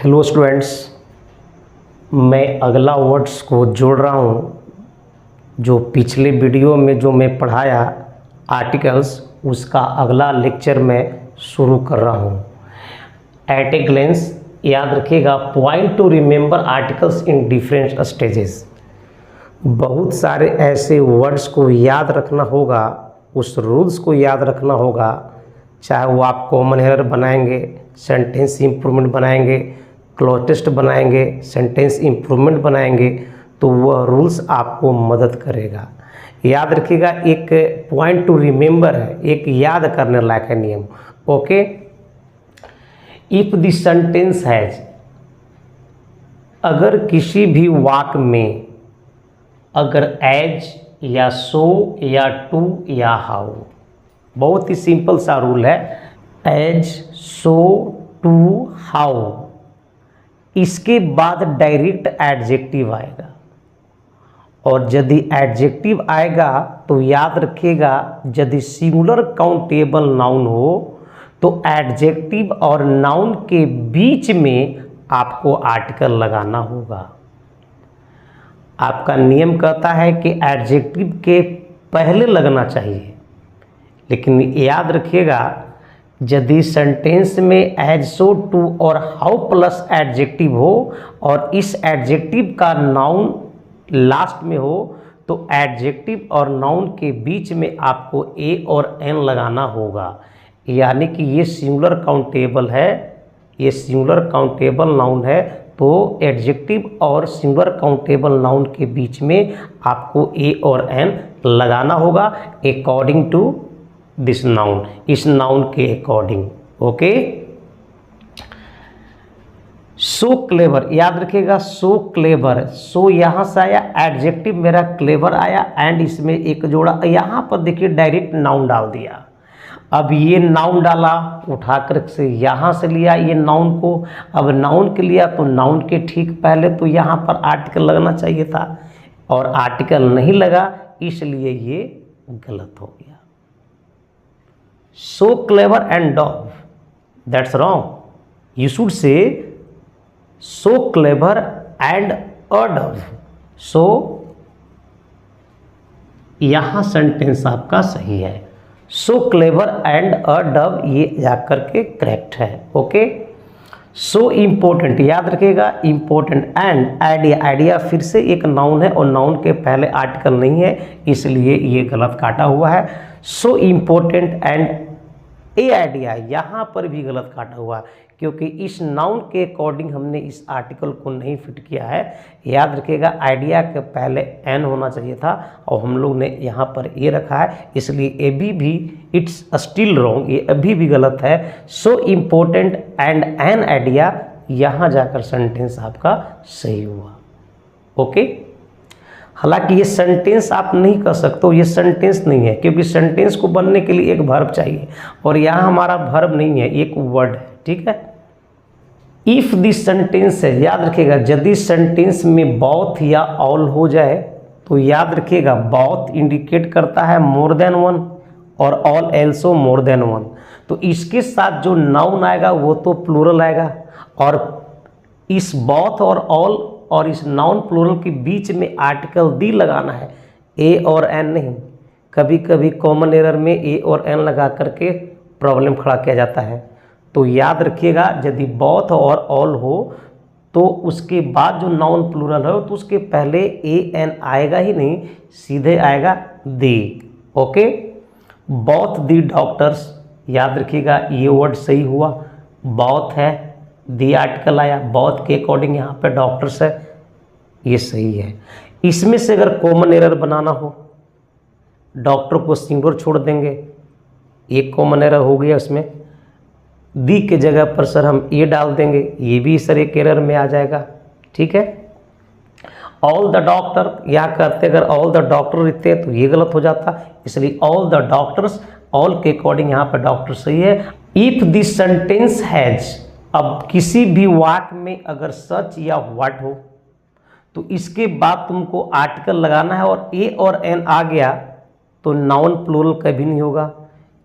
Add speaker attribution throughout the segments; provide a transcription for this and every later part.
Speaker 1: Hello students, मैं अगला words को जोड़ रहा हूँ। जो पिछले वीडियो में जो मैं पढ़ाया आर्टिकल्स, उसका अगला लेक्चर मैं शुरू कर रहा हूँ। एट ए ग्लेंस, याद रखिएगा, point two remember articles in different stages. बहुत सारे ऐसे वर्ड्स को याद रखना होगा, उस रूल्स को याद रखना होगा, चाहे वो आप कॉमन एरर बनाएंगे, सेंटेंस इम्प्रूवमेंट बनाएंगे, क्लॉज टेस्ट बनाएंगे, सेंटेंस इम्प्रूवमेंट बनाएंगे, तो वह रूल्स आपको मदद करेगा। याद रखिएगा, एक पॉइंट टू रिमेंबर है, एक याद करने लायक है नियम। Okay, if the sentence has, अगर किसी भी वाक्य में अगर एज या सो या टू या हाउ, बहुत ही सिंपल सा रूल है, एज सो टू हाउ, इसके बाद डायरेक्ट एडजेक्टिव आएगा। और यदि एडजेक्टिव आएगा तो याद रखिएगा, यदि सिंगुलर काउंटेबल नाउन हो तो एडजेक्टिव और नाउन के बीच में आपको आर्टिकल लगाना होगा। आपका नियम कहता है कि एडजेक्टिव के पहले लगना चाहिए, लेकिन याद रखिएगा, यदि सेंटेंस में एज सो टू और हाउ प्लस एडजेक्टिव हो और इस एडजेक्टिव का नाउन लास्ट में हो, तो एडजेक्टिव और नाउन के बीच में आपको ए और एन लगाना होगा। यानी कि ये सिंगुलर काउंटेबल है, ये सिंगुलर काउंटेबल नाउन है, तो एडजेक्टिव और सिंगुलर काउंटेबल नाउन के बीच में आपको ए और एन लगाना होगा अकॉर्डिंग टू दिस नाउन, इस नाउन के अकॉर्डिंग। ओके, सो क्लेवर, याद रखिएगा, सो क्लेवर, सो यहाँ से आया, एडजेक्टिव मेरा क्लेवर आया, एंड इसमें एक जोड़ा, यहाँ पर देखिए डायरेक्ट नाउन डाल दिया। अब ये नाउन डाला, उठाकर से यहाँ से लिया ये नाउन को, अब नाउन के लिया तो नाउन के ठीक पहले तो यहाँ पर आर्टिकल लगना चाहिए था, और आर्टिकल नहीं लगा, इसलिए ये गलत हो गया। So clever and dove, that's wrong. You should say so clever and a dove. So यहाँ सेंटेंस आपका सही है, so clever and a dove, ये जाकर के करेक्ट है। ओके, so important, याद रखिएगा, important and आइडिया, आइडिया फिर से एक नाउन है और नाउन के पहले आर्टिकल नहीं है, इसलिए ये गलत काटा हुआ है। so important and A idea यहाँ पर भी गलत काटा हुआ, क्योंकि इस नाउन के अकॉर्डिंग हमने इस आर्टिकल को नहीं फिट किया है। याद रखिएगा, आइडिया के पहले एन होना चाहिए था और हम लोग ने यहाँ पर ए रखा है, इसलिए अभी भी इट्स स्टिल रॉन्ग, ये अभी भी गलत है। So important and an idea, यहाँ जाकर सेंटेंस आपका सही हुआ। ओके, हालांकि ये सेंटेंस आप नहीं कर सकते हो, ये सेंटेंस नहीं है, क्योंकि सेंटेंस को बनने के लिए एक वर्ब चाहिए, और यहाँ हमारा वर्ब नहीं है, एक वर्ड है। ठीक है, इफ दिस सेंटेंस है, याद रखिएगा, यदि सेंटेंस में बोथ या ऑल हो जाए तो याद रखिएगा, बोथ इंडिकेट करता है मोर देन वन और all also more than one, तो इसके साथ जो नाउन आएगा वो तो प्लूरल आएगा, और इस बोथ और ऑल और इस नाउन प्लूरल के बीच में आर्टिकल दी लगाना है, ए और एन नहीं। कभी कभी कॉमन एरर में ए और एन लगा करके प्रॉब्लम खड़ा किया जाता है, तो याद रखिएगा, यदि बोथ और ऑल हो तो उसके बाद जो नाउन प्लूरल हो तो उसके पहले ए एन आएगा ही नहीं, सीधे आएगा दी। ओके, बोथ दी डॉक्टर्स, याद रखिएगा, ये वर्ड सही हुआ, बोथ है, दी आर्टिकल आया, बोथ के अकॉर्डिंग यहाँ पे डॉक्टर्स है, ये सही है। इसमें से अगर कॉमन एरर बनाना हो, डॉक्टर को सिंगुलर छोड़ देंगे, एक कॉमन एरर हो गया, उसमें दी के जगह पर सर हम ए डाल देंगे, ये भी सर एक एरर में आ जाएगा। ठीक है, ऑल द डॉक्टर, या करते अगर ऑल द डॉक्टर रहते तो ये गलत हो जाता, इसलिए ऑल द डॉक्टर्स, ऑल के अकॉर्डिंग यहाँ पर डॉक्टर सही है। इफ दिस सेंटेंस हैज, अब किसी भी वाक्य में अगर सच या व्हाट हो तो इसके बाद तुमको आर्टिकल लगाना है, और ए और एन आ गया तो नाउन प्लूरल कभी नहीं होगा।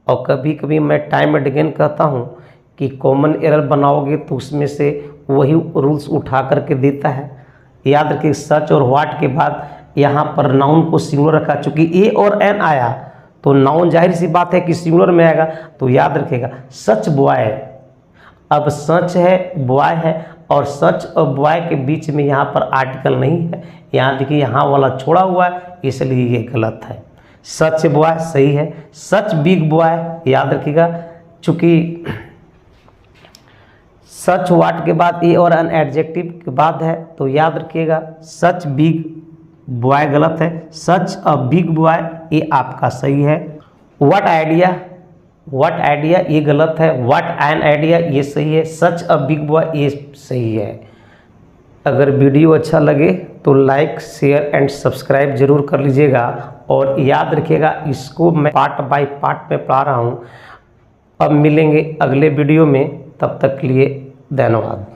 Speaker 1: और कभी कभी मैं टाइम एंड अगेन कहता हूँ कि कॉमन एरर बनाओगे तो उसमें से वही रूल्स उठा करके देता है। याद रखिए सच और व्हाट के बाद यहाँ पर नाउन को सिंगुलर रखा, चूंकि ए और एन आया तो नाउन जाहिर सी बात है कि सिंगुलर में आएगा। तो याद रखिएगा सच बॉय, अब सच है बॉय है और सच और बॉय के बीच में यहाँ पर आर्टिकल नहीं है, यहाँ देखिए यहाँ वाला छोड़ा हुआ है, इसलिए ये गलत है। सच बॉय सही है, सच बिग बॉय याद रखिएगा, चूँकि सच वाट के बाद ए और एन एडजेक्टिव के बाद है तो याद रखिएगा सच बिग बॉय गलत है, सच अ बिग बॉय ये आपका सही है। व्हाट आइडिया ये गलत है, व्हाट एन आइडिया ये सही है, सच अ बिग बॉय ये सही है। अगर वीडियो अच्छा लगे तो लाइक शेयर एंड सब्सक्राइब जरूर कर लीजिएगा और याद रखिएगा इसको मैं पार्ट बाय पार्ट में पढ़ा रहा हूँ। अब मिलेंगे अगले वीडियो में, तब तक के लिए धन्यवाद।